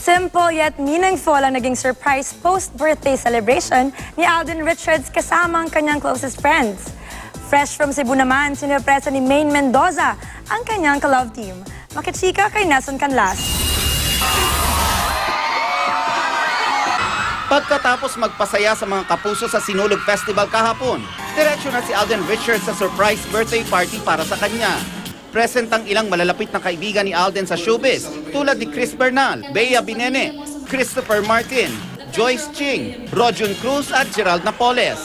Simple yet meaningful ang naging surprise post-birthday celebration ni Alden Richards kasama ang kanyang closest friends. Fresh from Cebu naman, sinurpresa ni Maine Mendoza ang kanyang ka-love team. Makichika kay Nelson Canlas. Pagkatapos magpasaya sa mga kapuso sa Sinulog Festival kahapon, diretsyo na si Alden Richards sa surprise birthday party para sa kanya. Present ang ilang malalapit na kaibigan ni Alden sa showbiz tulad ni Chris Bernal, Bea Binene, Christopher Martin, Joyce Ching, Rojun Cruz at Gerald Napoles.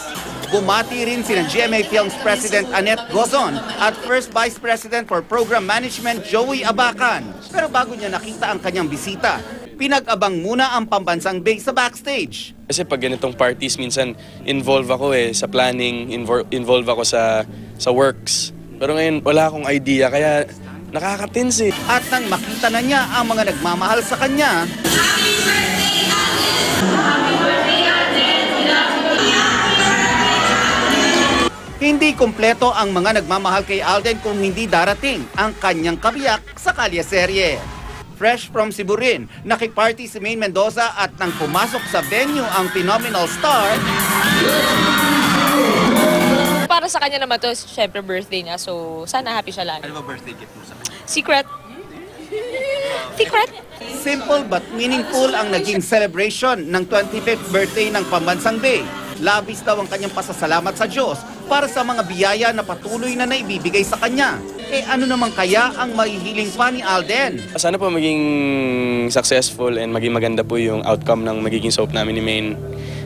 Bumati rin sina GMA Films President Annette Gozon at First Vice President for Program Management Joey Abacan. Pero bago niya nakita ang kanyang bisita, pinag-abang muna ang pambansang Bay sa backstage. Kasi pag ganitong parties, minsan involve ako sa planning, involve ako sa works. Pero ngayon, wala akong idea, kaya nakaka-tense At nang makita na niya ang mga nagmamahal sa kanya, Happy birthday, Alden! Happy birthday, Alden! hindi kumpleto ang mga nagmamahal kay Alden kung hindi darating ang kanyang kabiyak sa kalye-serye. Fresh from Cebu rin, nakiparty si Maine Mendoza at nang pumasok sa venue ang phenomenal star, Para sa kanya naman to, syempre birthday niya. So, sana happy siya lang. Ano ba birthday gift mo sa kanya? Secret. Secret. Simple but meaningful ang naging celebration ng 25th birthday ng Pambansang Bay. Labis daw ang kanyang pasasalamat sa Diyos para sa mga biyaya na patuloy na naibibigay sa kanya. Ano naman kaya ang mahihiling pa ni Alden? Sana po maging successful and maging maganda po yung outcome ng magiging soap namin ni Maine.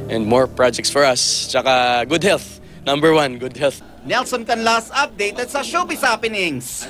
And more projects for us. Tsaka good health. Number one, good health. Nelson Canlas updated sa Showbiz Happenings.